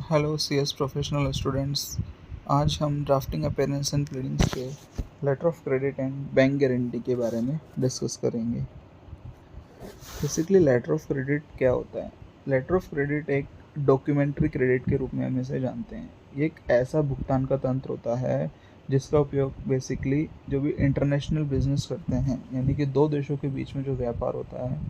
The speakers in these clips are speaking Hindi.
Hello CS professional students. आज हम ड्राफ्टिंग अपेयरेंस एंड प्लीडिंग्स के letter of credit and bank guarantee के बारे में डिस्कस करेंगे। बेसिकली लेटर ऑफ क्रेडिट क्या होता है? लेटर ऑफ क्रेडिट एक डॉक्यूमेंट्री क्रेडिट के रूप में हम इसे जानते हैं। ये एक ऐसा भुगतान का तंत्र होता है जिसका उपयोग बेसिकली जो भी इंटरनेशनल बिजनेस करते हैं, यानी कि दो देशों के बीच में जो व्यापार होता है,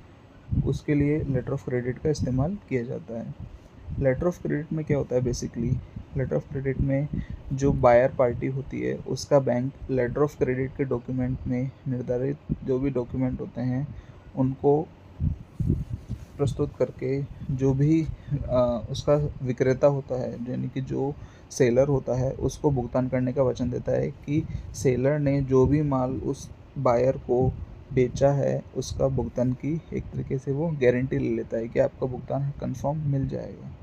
उसके लिए लेटर ऑफ क्रेडिट का इस्तेमाल किया जाता है। लेटर ऑफ क्रेडिट में क्या होता है? बेसिकली लेटर ऑफ क्रेडिट में जो बायर पार्टी होती है उसका बैंक लेटर ऑफ क्रेडिट के डॉक्यूमेंट में निर्धारित जो भी डॉक्यूमेंट होते हैं उनको प्रस्तुत करके जो भी उसका विक्रेता होता है, यानी कि जो सेलर होता है, उसको भुगतान करने का वचन देता है कि सेलर ने जो भी माल उस बायर को बेचा है उसका भुगतान की एक तरीके से वो गारंटी ले लेता है कि आपका भुगतान कंफर्म मिल जाएगा।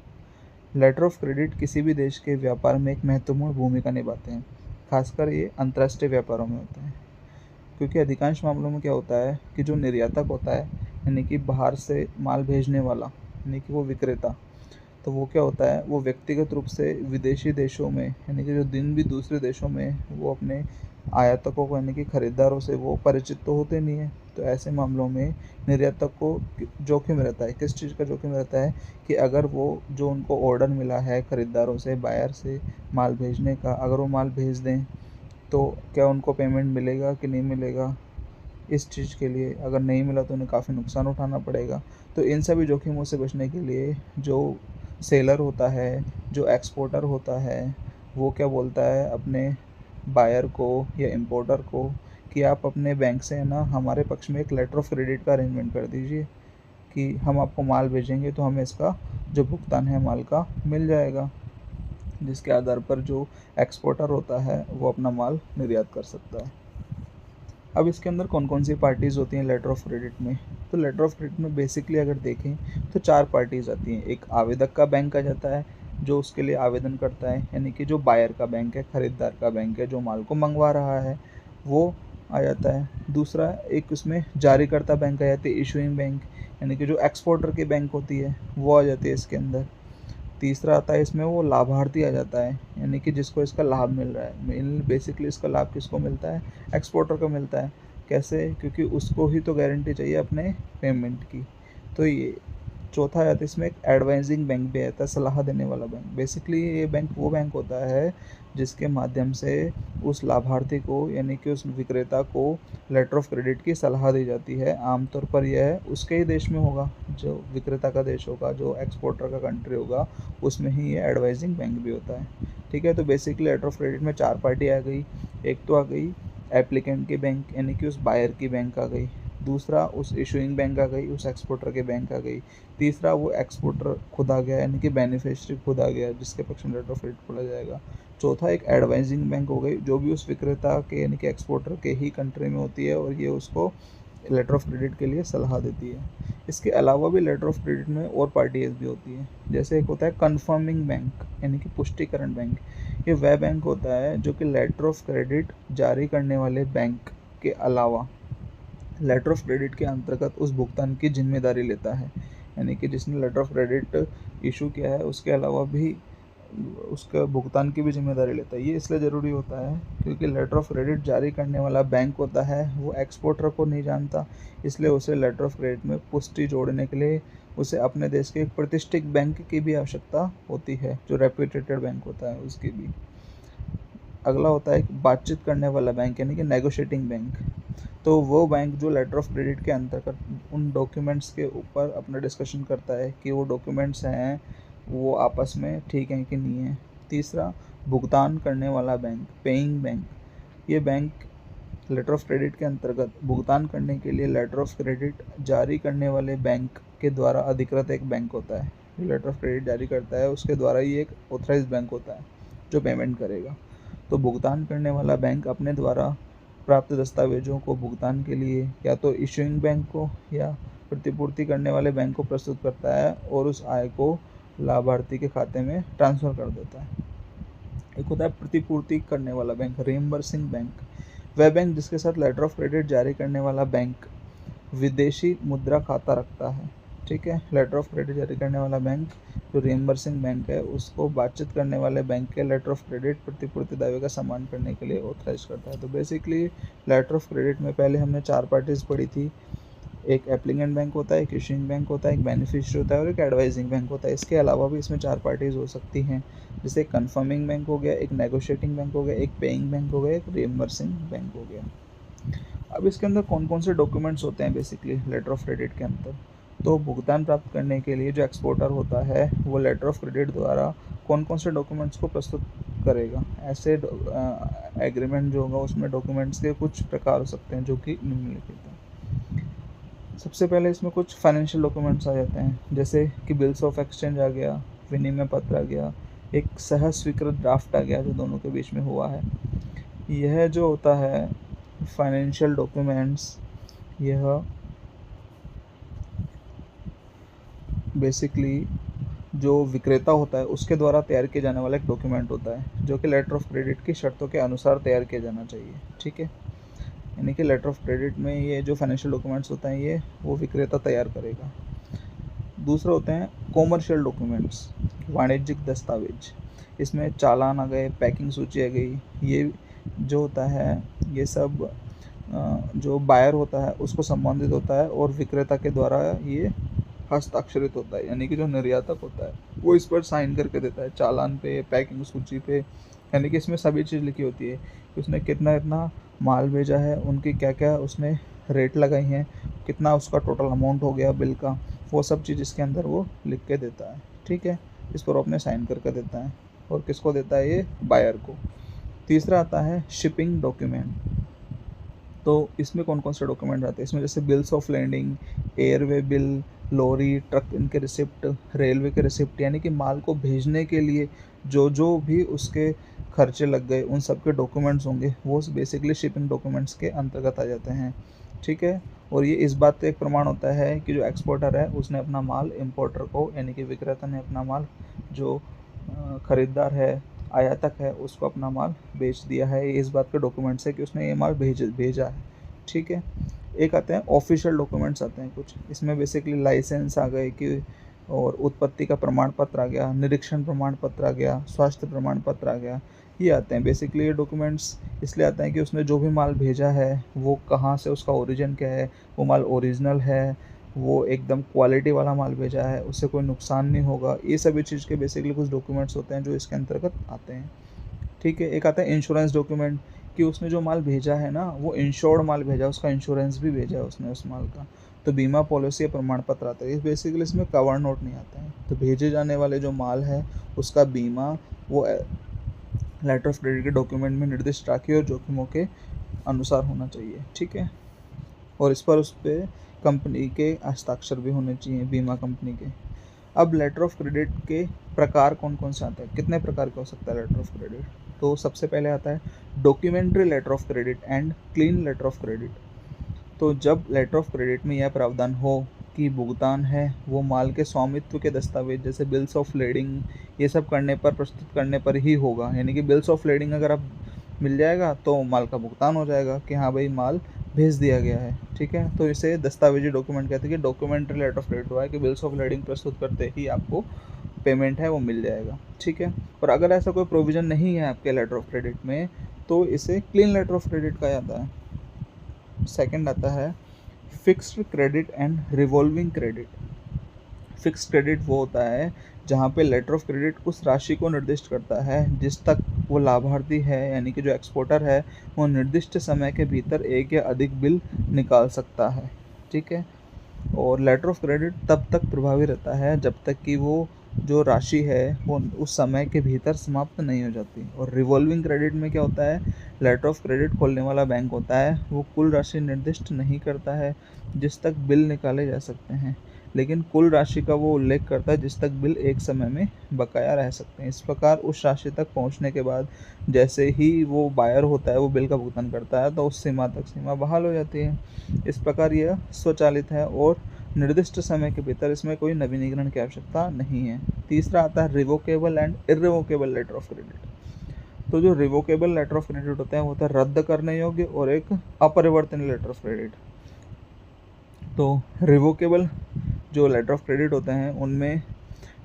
लेटर ऑफ क्रेडिट किसी भी देश के व्यापार में एक महत्वपूर्ण भूमिका निभाते हैं। खासकर ये अंतर्राष्ट्रीय व्यापारों में होता है, क्योंकि अधिकांश मामलों में क्या होता है कि जो निर्यातक होता है, यानी कि बाहर से माल भेजने वाला, यानी कि वो विक्रेता, तो वो क्या होता है, वो व्यक्तिगत रूप से विदेशी देशों में, यानी कि जो दिन भी दूसरे देशों में, वो अपने आयातकों को, यानी कि खरीदारों से वो परिचित तो होते नहीं है। तो ऐसे मामलों में निर्यातक को जोखिम रहता है। किस चीज़ का जोखिम रहता है? कि अगर वो जो उनको ऑर्डर मिला है खरीदारों से, बायर से माल भेजने का, अगर वो माल भेज दें तो क्या उनको पेमेंट मिलेगा कि नहीं मिलेगा? इस चीज़ के लिए अगर नहीं मिला तो उन्हें काफ़ी नुकसान उठाना पड़ेगा। तो इन सभी जोखिमों से बचने के लिए जो सेलर होता है, जो एक्सपोर्टर होता है, वो क्या बोलता है अपने बायर को या इम्पोर्टर को कि आप अपने बैंक से ना हमारे पक्ष में एक लेटर ऑफ क्रेडिट का अरेंजमेंट कर दीजिए कि हम आपको माल भेजेंगे तो हमें इसका जो भुगतान है माल का मिल जाएगा, जिसके आधार पर जो एक्सपोर्टर होता है वो अपना माल निर्यात कर सकता है। अब इसके अंदर कौन कौन सी पार्टीज़ होती हैं लेटर ऑफ क्रेडिट में? तो लेटर ऑफ क्रेडिट में बेसिकली अगर देखें तो 4 पार्टीज़ आती हैं। एक आवेदक का बैंक आ जाता है, जो उसके लिए आवेदन करता है, यानी कि जो बायर का बैंक है, खरीदार का बैंक है, जो माल को मंगवा रहा है, वो आ जाता है। दूसरा एक उसमें जारीकर्ता बैंक आ जाती है, इशूइंग बैंक, यानी कि जो एक्सपोर्टर की बैंक होती है वो आ जाती है इसके अंदर। तीसरा आता है इसमें वो लाभार्थी आ जाता है, यानी कि जिसको इसका लाभ मिल रहा है। मेन बेसिकली इसका लाभ किसको मिलता है? एक्सपोर्टर को मिलता है। कैसे? क्योंकि उसको ही तो गारंटी चाहिए अपने पेमेंट की। तो ये चौथा आता है इसमें एक एडवाइजिंग बैंक भी आता है, सलाह देने वाला बैंक। बेसिकली ये बैंक वो बैंक होता है जिसके माध्यम से उस लाभार्थी को, यानी कि उस विक्रेता को लेटर ऑफ क्रेडिट की सलाह दी जाती है। आमतौर पर यह उसके ही देश में होगा, जो विक्रेता का देश होगा, जो एक्सपोर्टर का कंट्री होगा, उसमें ही ये एडवाइजिंग बैंक भी होता है। ठीक है, तो बेसिकली लेटर ऑफ क्रेडिट में 4 पार्टी आ गई। एक तो आ गई एप्लीकेंट की बैंक, यानी कि उस बायर की बैंक आ गई। दूसरा उस इशूइंग बैंक आ गई, उस एक्सपोर्टर के बैंक आ गई। तीसरा वो एक्सपोर्टर खुद आ गया, यानी कि बेनिफिशियरी खुद आ गया, जिसके पक्ष में लेटर ऑफ क्रेडिट खोला जाएगा। चौथा एक एडवाइजिंग बैंक हो गई, जो भी उस विक्रेता के, यानी कि एक्सपोर्टर के ही कंट्री में होती है, और ये उसको लेटर ऑफ क्रेडिट के लिए सलाह देती है। इसके अलावा भी लेटर ऑफ क्रेडिट में और पार्टीज भी होती है। जैसे एक होता है कन्फर्मिंग बैंक, यानी कि पुष्टिकरण बैंक। ये वह बैंक होता है जो कि लेटर ऑफ क्रेडिट जारी करने वाले बैंक के अलावा लेटर ऑफ क्रेडिट के अंतर्गत उस भुगतान की जिम्मेदारी लेता है, यानी कि जिसने लेटर ऑफ क्रेडिट इशू किया है उसके अलावा भी उसका भुगतान की भी जिम्मेदारी लेता है। ये इसलिए ज़रूरी होता है क्योंकि लेटर ऑफ क्रेडिट जारी करने वाला बैंक होता है वो एक्सपोर्टर को नहीं जानता, इसलिए उसे लेटर ऑफ क्रेडिट में पुष्टि जोड़ने के लिए उसे अपने देश के एक प्रतिष्ठित बैंक की भी आवश्यकता होती है, जो रेप्यूटेड बैंक होता है उसकी भी। अगला होता है बातचीत करने वाला बैंक, यानी कि नेगोशिएटिंग बैंक। तो वो बैंक जो लेटर ऑफ क्रेडिट के अंतर्गत उन डॉक्यूमेंट्स के ऊपर अपना डिस्कशन करता है कि वो डॉक्यूमेंट्स हैं वो आपस में ठीक हैं कि नहीं है। तीसरा भुगतान करने वाला बैंक, पेइंग बैंक। ये बैंक लेटर ऑफ क्रेडिट के अंतर्गत भुगतान करने के लिए लेटर ऑफ क्रेडिट जारी करने वाले बैंक के द्वारा अधिकृत एक बैंक होता है। जो लेटर ऑफ क्रेडिट जारी करता है उसके द्वारा ही एक ऑथराइज बैंक होता है जो पेमेंट करेगा। तो भुगतान करने वाला बैंक अपने द्वारा प्राप्त दस्तावेजों को भुगतान के लिए या तो इशूइंग बैंक को या प्रतिपूर्ति करने वाले बैंक को प्रस्तुत करता है और उस आय को लाभार्थी के खाते में ट्रांसफ़र कर देता है। एक होता है प्रतिपूर्ति करने वाला बैंक, रीइंबर्सिंग बैंक। वह बैंक जिसके साथ लेटर ऑफ क्रेडिट जारी करने वाला बैंक विदेशी मुद्रा खाता रखता है। ठीक है। लेटर ऑफ क्रेडिट जारी करने वाला बैंक जो रिएम्बर्सिंग बैंक है उसको बातचीत करने वाले बैंक के लेटर ऑफ क्रेडिट प्रतिपूर्ति दावे का सम्मान करने के लिए ऑथराइज करता है। तो बेसिकली लेटर ऑफ क्रेडिट में पहले हमने 4 पार्टीज पढ़ी थी। एक एप्लीकेंट बैंक होता है, एक इशूइंग बैंक होता है, एक बेनिफिशियरी होता है और एक एडवाइजिंग बैंक होता है। इसके अलावा भी इसमें 4 पार्टीज हो सकती हैं, जैसे एक कन्फर्मिंग बैंक हो गया, एक नेगोशिएटिंग बैंक हो गया, एक पेइंग बैंक हो गया, एक रिएम्बर्सिंग बैंक हो गया। अब इसके अंदर कौन कौन से डॉक्यूमेंट्स होते हैं बेसिकली लेटर ऑफ क्रेडिट के अंदर? तो भुगतान प्राप्त करने के लिए जो एक्सपोर्टर होता है वो लेटर ऑफ क्रेडिट द्वारा कौन कौन से डॉक्यूमेंट्स को प्रस्तुत करेगा। ऐसे एग्रीमेंट जो होगा उसमें डॉक्यूमेंट्स के कुछ प्रकार हो सकते हैं जो कि निम्नलिखित हैं। सबसे पहले इसमें कुछ फाइनेंशियल डॉक्यूमेंट्स आ जाते हैं, जैसे कि बिल्स ऑफ एक्सचेंज आ गया, विनिमय पत्र आ गया, एक सह स्वीकृत ड्राफ्ट आ गया जो दोनों के बीच में हुआ है। यह जो होता है फाइनेंशियल डॉक्यूमेंट्स, यह बेसिकली जो विक्रेता होता है उसके द्वारा तैयार किया जाने वाला एक डॉक्यूमेंट होता है जो कि लेटर ऑफ क्रेडिट की शर्तों के अनुसार तैयार किया जाना चाहिए। ठीक है, यानी कि लेटर ऑफ क्रेडिट में ये जो फाइनेंशियल डॉक्यूमेंट्स होते हैं ये वो विक्रेता तैयार करेगा। दूसरा होते हैं कॉमर्शियल डॉक्यूमेंट्स, वाणिज्यिक दस्तावेज। इसमें चालान आ गए, पैकिंग सूची आ गई। ये जो होता है ये सब जो बायर होता है उसको संबंधित होता है और विक्रेता के द्वारा ये हस्ताक्षरित होता है, यानी कि जो निर्यातक होता है वो इस पर साइन करके देता है चालान पे, पैकिंग सूची पे। यानी कि इसमें सभी चीज़ लिखी होती है कि उसने कितना कितना माल भेजा है, उनकी क्या क्या उसने रेट लगाई हैं, कितना उसका टोटल अमाउंट हो गया बिल का, वो सब चीज़ इसके अंदर वो लिख के देता है। ठीक है, इस पर अपने साइन करके देता है और किसको देता है, ये बायर को। तीसरा आता है शिपिंग डॉक्यूमेंट। तो इसमें कौन कौन से डॉक्यूमेंट आते हैं, इसमें जैसे bills of landing, airway bill, lorry truck इनके रिसिप्ट, रेलवे के रिसिप्ट, यानी कि माल को भेजने के लिए जो जो भी उसके खर्चे लग गए उन सब के डॉक्यूमेंट्स होंगे वो बेसिकली शिपिंग डॉक्यूमेंट्स के अंतर्गत आ जाते हैं। ठीक है, और ये इस बात का एक प्रमाण होता है कि जो एक्सपोर्टर है उसने अपना माल इम्पोर्टर को, यानी कि विक्रेता ने अपना माल जो ख़रीदार है, आयातक है, उसको अपना माल बेच दिया है। ये इस बात के डॉक्यूमेंट्स है कि उसने ये माल भेजा है। ठीक है, एक आते हैं ऑफिशियल डॉक्यूमेंट्स आते हैं कुछ। इसमें बेसिकली लाइसेंस आ गए कि, और उत्पत्ति का प्रमाण पत्र आ गया, निरीक्षण प्रमाण पत्र आ गया, स्वास्थ्य प्रमाण पत्र आ गया। ये आते हैं बेसिकली, ये डॉक्यूमेंट्स इसलिए आते हैं कि उसने जो भी माल भेजा है वो कहाँ से, उसका ओरिजिन क्या है, वो माल ओरिजिनल है, वो एकदम क्वालिटी वाला माल भेजा है, उससे कोई नुकसान नहीं होगा। ये सभी चीज़ के बेसिकली कुछ डॉक्यूमेंट्स होते हैं जो इसके अंतर्गत आते हैं। ठीक है, एक आता है इंश्योरेंस डॉक्यूमेंट कि उसने जो माल भेजा है ना वो इंश्योर्ड माल भेजा, उसका इंश्योरेंस भी भेजा है उसने उस माल का। तो बीमा पॉलिसी या प्रमाण पत्र आता है, बेसिकली इसमें कवर नोट नहीं आता है। तो भेजे जाने वाले जो माल है उसका बीमा वो लेटर ऑफ क्रेडिट के डॉक्यूमेंट में निर्दिष्ट राखी और जोखिमों के अनुसार होना चाहिए। ठीक है, और इस पर उस पर कंपनी के हस्ताक्षर भी होने चाहिए, बीमा कंपनी के। अब लेटर ऑफ क्रेडिट के प्रकार कौन कौन से आते हैं, कितने प्रकार का हो सकता है लेटर ऑफ क्रेडिट? तो सबसे पहले आता है documentary letter of credit and clean letter of credit. तो जब लेटर ऑफ क्रेडिट में यह प्रावधान हो कि भुगतान है वो माल के स्वामित्व के दस्तावेज जैसे बिल्स ऑफ लेडिंग ये सब करने पर, प्रस्तुत करने पर ही होगा। यानी कि बिल्स ऑफ लेडिंग अगर आप मिल जाएगा तो माल का भुगतान हो जाएगा कि हाँ भाई माल भेज दिया गया है। ठीक है, तो इसे दस्तावेजी डॉक्यूमेंट कहते हैं कि डॉक्यूमेंट्री लेटर ऑफ क्रेडिट हुआ है कि बिल्स ऑफ लेडिंग प्रस्तुत करते ही आपको पेमेंट है वो मिल जाएगा। ठीक है, और अगर ऐसा कोई प्रोविज़न नहीं है आपके लेटर ऑफ क्रेडिट में तो इसे क्लीन लेटर ऑफ क्रेडिट कहा जाता है। सेकंड आता है fixed credit and revolving credit. Fixed credit वो होता है जहाँ पे लेटर ऑफ क्रेडिट उस राशि को निर्दिष्ट करता है जिस तक वो लाभार्थी है, यानी कि जो एक्सपोर्टर है वो निर्दिष्ट समय के भीतर एक या अधिक बिल निकाल सकता है। ठीक है, और लेटर ऑफ क्रेडिट तब तक प्रभावी रहता है जब तक कि वो जो राशि है वो उस समय के भीतर समाप्त नहीं हो जाती। और रिवॉल्विंग क्रेडिट में क्या होता है, लेटर ऑफ क्रेडिट खोलने वाला बैंक होता है वो कुल राशि निर्दिष्ट नहीं करता है जिस तक बिल निकाले जा सकते हैं, लेकिन कुल राशि का वो उल्लेख करता है जिस तक बिल एक समय में बकाया रह सकते हैं। इस प्रकार उस राशि तक पहुंचने के बाद जैसे ही वो बायर होता है वो बिल का भुगतान करता है तो उस सीमा तक सीमा बहाल हो जाती है। इस प्रकार यह स्वचालित है और निर्दिष्ट समय के भीतर इसमें कोई नवीनीकरण की आवश्यकता नहीं है। तीसरा आता है revocable and irrevocable letter of credit. तो जो रिवोकेबल लेटर ऑफ क्रेडिट होता है वो होता है रद्द करने योग्य और एक अपरिवर्तनीय लेटर ऑफ क्रेडिट। तो रिवोकेबल जो लेटर ऑफ क्रेडिट होते हैं उनमें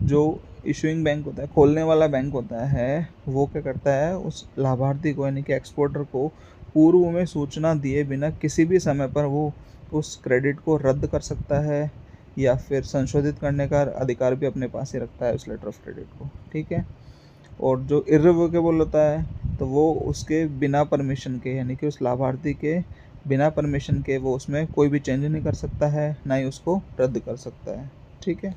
जो इशूइंग बैंक होता है, खोलने वाला बैंक होता है, वो क्या करता है, उस लाभार्थी को यानी कि एक्सपोर्टर को पूर्व में सूचना दिए बिना किसी भी समय पर वो उस क्रेडिट को रद्द कर सकता है या फिर संशोधित करने का अधिकार भी अपने पास ही रखता है उस लेटर ऑफ क्रेडिट को। ठीक है। और जो इर्रिवोकेबल होता है तो वो उसके बिना परमिशन के यानी कि उस लाभार्थी के बिना परमिशन के वो उसमें कोई भी चेंज नहीं कर सकता है, ना ही उसको रद्द कर सकता है। ठीक है।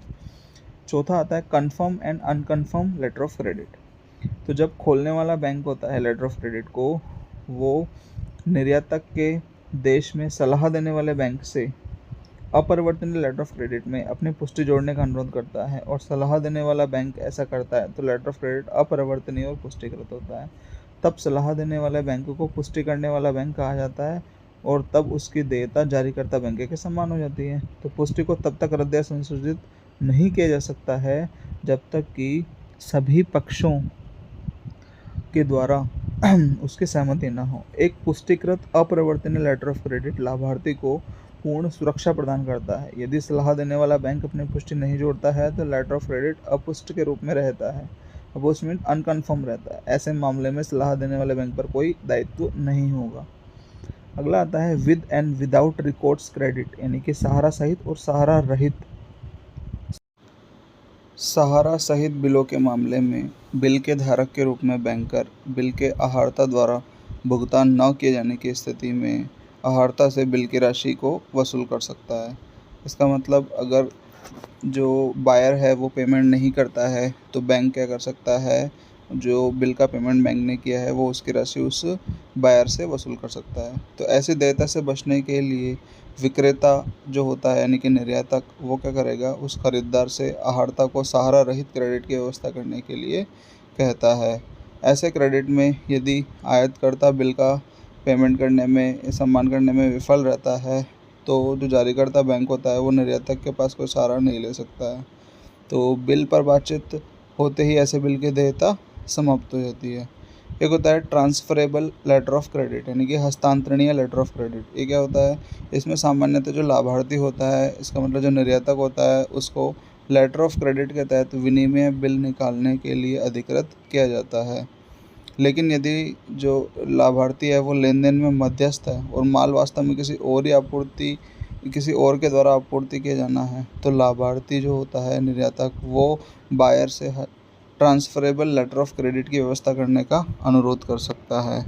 चौथा आता है confirm and unconfirm letter of credit. तो जब खोलने वाला बैंक होता है लेटर ऑफ क्रेडिट को, वो निर्यातक के देश में सलाह देने वाले बैंक से अपरिवर्तनीय लेटर ऑफ क्रेडिट में अपनी पुष्टि जोड़ने का अनुरोध करता है, और सलाह देने वाला बैंक ऐसा करता है तो लेटर ऑफ क्रेडिट अपरिवर्तनीय और पुष्टिकृत होता है। तब सलाह देने वाले बैंक को पुष्टि करने वाला बैंक कहा जाता है, और तब उसकी देयता जारीकर्ता बैंक के समान हो जाती है। तो पुष्टि को तब तक रद्द या संशोधित नहीं किया जा सकता है जब तक कि सभी पक्षों के द्वारा उसकी सहमति न हो। एक पुष्टिकृत अपरिवर्तनीय लेटर ऑफ क्रेडिट लाभार्थी को पूर्ण सुरक्षा प्रदान करता है। यदि सलाह देने वाला बैंक अपनी पुष्टि नहीं जोड़ता है तो लेटर ऑफ क्रेडिट अपुष्ट के रूप में रहता है, अपुष्ट मीन अनकन्फर्म रहता है। ऐसे मामले में सलाह देने वाले बैंक पर कोई दायित्व नहीं होगा। अगला आता है with and without records credit, यानी कि सहारा सहित और सहारा रहित। सहारा सहित बिलों के मामले में बिल के धारक के रूप में बैंकर बिल के आहर्ता द्वारा भुगतान न किए जाने की स्थिति में आहर्ता से बिल की राशि को वसूल कर सकता है। इसका मतलब अगर जो बायर है वो पेमेंट नहीं करता है तो बैंक क्या कर सकता है, जो बिल का पेमेंट बैंक ने किया है वो उसकी राशि उस बायर से वसूल कर सकता है। तो ऐसी देयता से बचने के लिए विक्रेता जो होता है यानी कि निर्यातक, वो क्या करेगा, उस खरीदार से आहर्ता को सहारा रहित क्रेडिट की व्यवस्था करने के लिए कहता है। ऐसे क्रेडिट में यदि आयातकर्ता बिल का पेमेंट करने में सम्मान करने में विफल रहता है तो जो जारीकर्ता बैंक होता है वो निर्यातक के पास कोई सहारा नहीं ले सकता है। तो बिल पर बातचीत होते ही ऐसे बिल की देयता समाप्त हो जाती है। एक होता है ट्रांसफरेबल लेटर ऑफ क्रेडिट, यानी कि हस्तांतरणीय लेटर ऑफ क्रेडिट। ये क्या होता है, इसमें सामान्यतः जो लाभार्थी होता है, इसका मतलब जो निर्यातक होता है, उसको लेटर ऑफ क्रेडिट के तहत विनिमय बिल निकालने के लिए अधिकृत किया जाता है। लेकिन यदि जो लाभार्थी है वो लेन देन में मध्यस्थ है और माल वास्तव में किसी और के द्वारा आपूर्ति किया जाना है, तो लाभार्थी जो होता है निर्यातक, वो बायर से ट्रांसफरेबल लेटर ऑफ क्रेडिट की व्यवस्था करने का अनुरोध कर सकता है।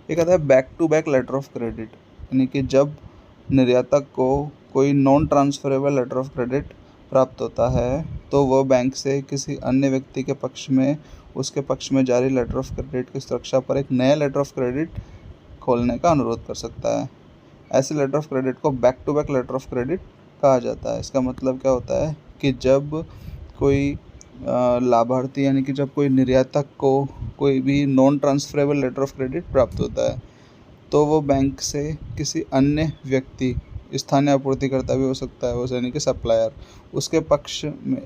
एक आता है back to back letter of credit, यानी कि जब निर्यातक को कोई non transferable letter of credit प्राप्त होता है तो वह बैंक से किसी अन्य व्यक्ति के पक्ष में उसके पक्ष में जारी लेटर ऑफ क्रेडिट की सुरक्षा पर एक नया लेटर ऑफ क्रेडिट खोलने का अनुरोध कर सकता है। ऐसे लेटर ऑफ क्रेडिट को back to back letter of credit कहा जाता है। इसका मतलब क्या होता है कि जब कोई लाभार्थी यानी कि जब कोई निर्यातक को कोई भी non transferable letter of credit प्राप्त होता है तो वो बैंक से किसी अन्य व्यक्ति, स्थानीय आपूर्तिकर्ता भी हो सकता है वो, यानी कि सप्लायर, उसके पक्ष में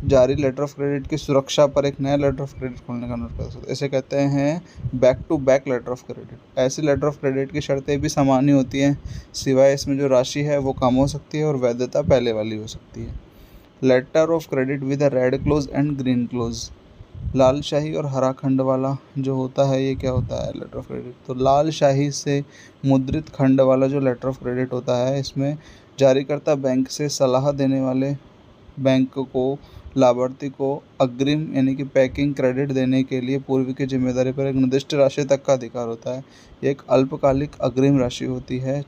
जारी लेटर ऑफ क्रेडिट की सुरक्षा पर एक नया लेटर ऑफ क्रेडिट खोलने का अनुरोध कर सकते हैं। इसे कहते हैं back to back letter of credit. ऐसी लेटर ऑफ क्रेडिट की शर्तें भी समान ही होती हैं, सिवाय इसमें जो राशि है वो कम हो सकती है और वैधता पहले वाली हो सकती है। Letter of credit with a red clause and green clause. लाल शाही और हरा खंड वाला जो होता है, ये क्या होता है लेटर ऑफ क्रेडिट, तो लाल शाही से मुद्रित खंड वाला जो लेटर ऑफ क्रेडिट होता है, इसमें जारीकर्ता बैंक से सलाह देने वाले बैंक को लाभार्थी को अग्रिम यानी कि पैकिंग क्रेडिट देने के लिए पूर्व की जिम्मेदारी पर एक निर्दिष्ट राशि तक का अधिकार होता है। ये एक अल्पकालिक अग्रिम राशि होती है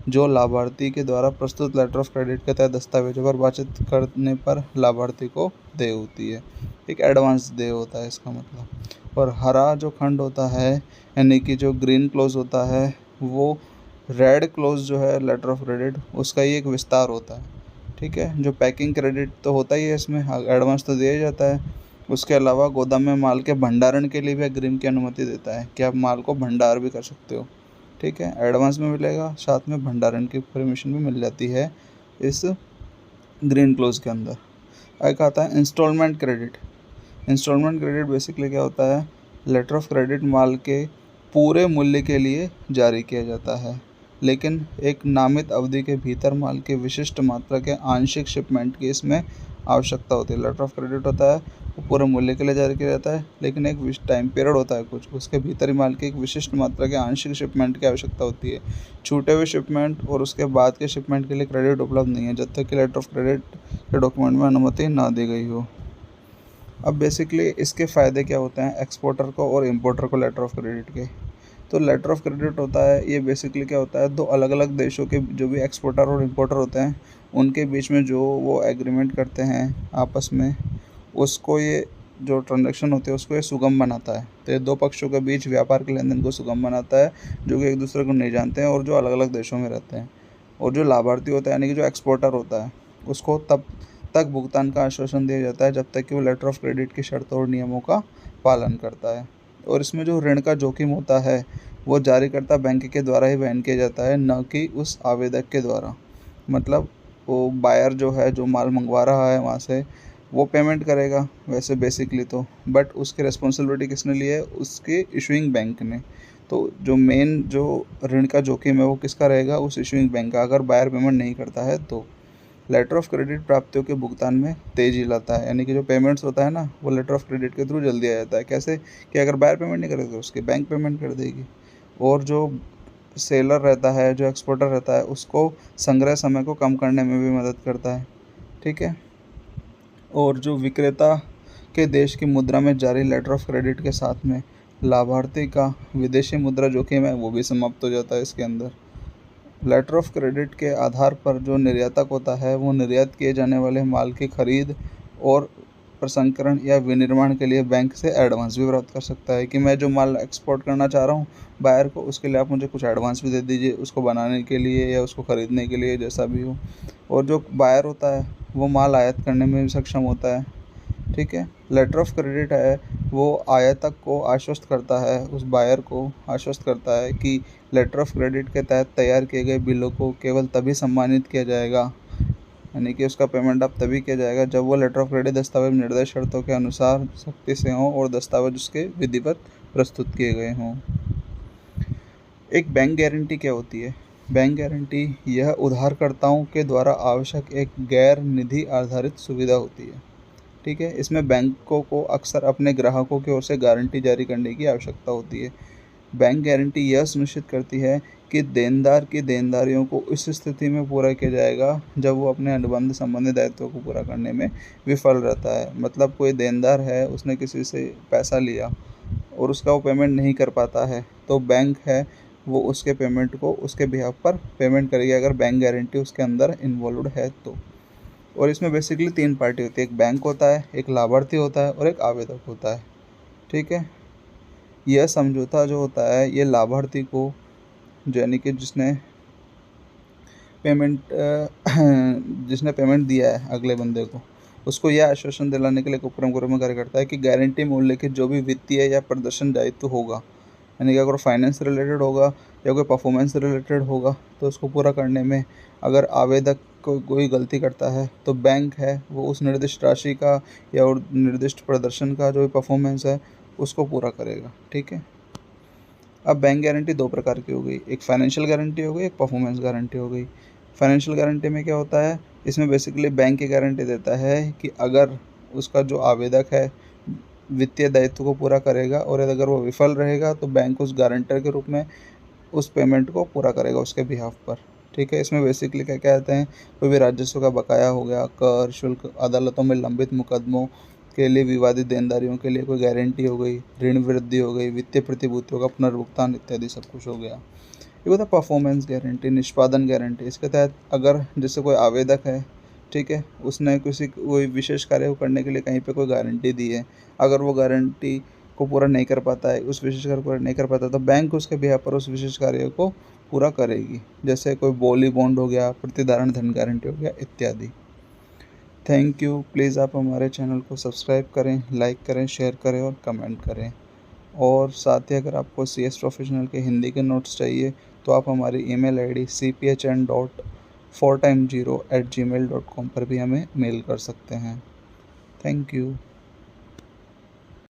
जो लाभार्थी के द्वारा प्रस्तुत लेटर ऑफ क्रेडिट के तहत दस्तावेजों पर बातचीत करने पर लाभार्थी को देय होती है। एक एडवांस देय होता है इसका मतलब। और हरा जो खंड होता है यानी कि जो ग्रीन क्लोज होता है, वो रेड क्लोज जो है लेटर ऑफ क्रेडिट, उसका ही एक विस्तार होता है। ठीक है। जो पैकिंग क्रेडिट तो होता ही है, इसमें एडवांस तो दिया जाता है, उसके अलावा गोदाम में माल के भंडारण के लिए भी अग्रिम की अनुमति देता है कि आप माल को भंडार भी कर सकते हो। ठीक है। एडवांस में मिलेगा, साथ में भंडारण की परमिशन भी मिल जाती है इस ग्रीन क्लोज के अंदर। एक आता है instalment credit. Instalment credit basically क्या होता है, लेटर ऑफ क्रेडिट माल के पूरे मूल्य के लिए जारी किया जाता है। लेकिन एक नामित अवधि के भीतर माल की विशिष्ट मात्रा के आंशिक शिपमेंट की इसमें आवश्यकता होती है। लेटर ऑफ क्रेडिट होता है वो पूरे मूल्य के लिए जारी किया जाता है, लेकिन एक टाइम पीरियड होता है कुछ, उसके भीतर ही माल की एक विशिष्ट मात्रा के आंशिक शिपमेंट की आवश्यकता होती है। छूटे हुए शिपमेंट और उसके बाद के शिपमेंट के लिए क्रेडिट उपलब्ध नहीं है जब तक कि लेटर ऑफ क्रेडिट के डॉक्यूमेंट में अनुमति ना दी गई हो। अब बेसिकली इसके फ़ायदे क्या होते हैं एक्सपोर्टर को और इम्पोर्टर को लेटर ऑफ क्रेडिट के। तो लेटर ऑफ क्रेडिट होता है ये बेसिकली क्या होता है, दो अलग अलग देशों के जो भी एक्सपोर्टर और इम्पोर्टर होते हैं उनके बीच में जो वो एग्रीमेंट करते हैं आपस में, उसको ये जो ट्रांजैक्शन होते हैं उसको ये सुगम बनाता है। तो ये दो पक्षों के बीच व्यापार के लेन देन को सुगम बनाता है जो कि एक दूसरे को नहीं जानते हैं और जो अलग अलग देशों में रहते हैं। और जो लाभार्थी होता है यानी कि जो एक्सपोर्टर होता है उसको तब तक भुगतान का आश्वासन दिया जाता है जब तक कि वो लेटर ऑफ क्रेडिट की शर्तों और नियमों का पालन करता है। और इसमें जो ऋण का जोखिम होता है वो जारीकर्ता बैंक के द्वारा ही वहन किया जाता है, न कि उस आवेदक के द्वारा। मतलब वो बायर जो है जो माल मंगवा रहा है वहाँ से वो पेमेंट करेगा वैसे बेसिकली तो, बट उसकी रिस्पॉन्सिबिलिटी किसने ली है, उसके इशूइंग बैंक ने। तो जो मेन जो ऋण का जोखिम है वो किसका रहेगा, उस इशूइंग बैंक का, अगर बायर पेमेंट नहीं करता है तो। लेटर ऑफ क्रेडिट प्राप्तियों के भुगतान में तेजी लाता है, यानी कि जो पेमेंट्स होता है ना वो लेटर ऑफ क्रेडिट के थ्रू जल्दी आ जाता है। कैसे कि अगर बायर पेमेंट नहीं करेगा तो उसकी बैंक पेमेंट कर देगी। और जो सेलर रहता है जो एक्सपोर्टर रहता है उसको संग्रह समय को कम करने में भी मदद करता है। ठीक है। और जो विक्रेता के देश की मुद्रा में जारी लेटर ऑफ क्रेडिट के साथ में लाभार्थी का विदेशी मुद्रा जोखिम है वो भी समाप्त हो जाता है इसके अंदर। लेटर ऑफ क्रेडिट के आधार पर जो निर्यातक होता है वो निर्यात किए जाने वाले माल की खरीद और प्रसंस्करण या विनिर्माण के लिए बैंक से एडवांस भी प्राप्त कर सकता है कि मैं जो माल एक्सपोर्ट करना चाह रहा हूँ बायर को, उसके लिए आप मुझे कुछ एडवांस भी दे दीजिए उसको बनाने के लिए या उसको ख़रीदने के लिए, जैसा भी हो। और जो बायर होता है वो माल आयात करने में भी सक्षम होता है। ठीक है। लेटर ऑफ क्रेडिट है वो आयातक को आश्वस्त करता है, उस बायर को आश्वस्त करता है कि लेटर ऑफ क्रेडिट के तहत तैयार किए गए बिलों को केवल तभी सम्मानित किया जाएगा, यानी कि उसका पेमेंट अब तभी किया जाएगा जब वो लेटर ऑफ क्रेडिट दस्तावेज निर्धारित शर्तों के अनुसार सख्ती से हों और दस्तावेज उसके विधिवत प्रस्तुत किए गए हों। एक बैंक गारंटी क्या होती है? बैंक गारंटी यह उधारकर्ताओं के द्वारा आवश्यक एक गैर निधि आधारित सुविधा होती है। ठीक है। इसमें बैंकों को अक्सर अपने ग्राहकों की ओर से गारंटी जारी करने की आवश्यकता होती है। बैंक गारंटी यह सुनिश्चित करती है कि देनदार की देनदारियों को इस स्थिति में पूरा किया जाएगा जब वो अपने अनुबंध संबंधी दायित्वों को पूरा करने में विफल रहता है। मतलब कोई देनदार है उसने किसी से पैसा लिया और उसका वो पेमेंट नहीं कर पाता है तो बैंक है वो उसके पेमेंट को उसके बिहाफ पर पेमेंट करेगी अगर बैंक गारंटी उसके अंदर इन्वॉल्व है तो। और इसमें बेसिकली 3 पार्टी होती है, एक बैंक होता है, एक लाभार्थी होता है और एक आवेदक होता है। ठीक है। यह समझौता जो होता है ये लाभार्थी को यानी कि जिसने पेमेंट दिया है अगले बंदे को, उसको यह आश्वासन दिलाने के लिए उपक्रम के रूप में कार्य करता है कि गारंटी मूल्य के जो भी वित्तीय या प्रदर्शन दायित्व होगा, यानी कि अगर फाइनेंस रिलेटेड होगा या कोई परफॉर्मेंस रिलेटेड होगा तो उसको पूरा करने में अगर आवेदक कोई गलती करता है तो बैंक है वो उस निर्दिष्ट राशि का या और निर्दिष्ट प्रदर्शन का जो भी परफॉर्मेंस है उसको पूरा करेगा। ठीक है। अब बैंक गारंटी 2 प्रकार की हो गई, एक फाइनेंशियल गारंटी हो गई, एक परफॉर्मेंस गारंटी हो गई। फाइनेंशियल गारंटी में क्या होता है, इसमें बेसिकली बैंक की गारंटी देता है कि अगर उसका जो आवेदक है वित्तीय दायित्व को पूरा करेगा और अगर वो विफल रहेगा तो बैंक उस गारंटर के रूप में उस पेमेंट को पूरा करेगा उसके बिहाफ पर। ठीक है। इसमें बेसिकली क्या कहते हैं, कोई भी राजस्व का बकाया हो गया, कर शुल्क, अदालतों में लंबित मुकदमों के लिए विवादित देनदारियों के लिए कोई गारंटी हो गई, ऋण वृद्धि हो गई, वित्तीय प्रतिभूतियों का पुनर्भुगतान इत्यादि सब कुछ हो गया। ये होता है परफॉर्मेंस गारंटी, निष्पादन गारंटी। इसके तहत अगर जैसे कोई आवेदक है, ठीक है, उसने कोई विशेष कार्य को करने के लिए कहीं पे कोई गारंटी दी है, अगर वो गारंटी को पूरा नहीं कर पाता है, उस विशेष कार्य को पूरा नहीं कर पाता तो बैंक उसके बिहाफ पर उस विशेष कार्य को पूरा करेगी। जैसे कोई बोली बॉन्ड हो गया, प्रतिधारण धन गारंटी हो गया इत्यादि। Thank you. प्लीज़ आप हमारे चैनल को सब्सक्राइब करें, लाइक करें, शेयर करें और कमेंट करें। और साथ ही अगर आपको CS प्रोफेशनल के हिंदी के नोट्स चाहिए तो आप हमारी email ID cphn.4time0@gmail.com पर भी हमें मेल कर सकते हैं। Thank you.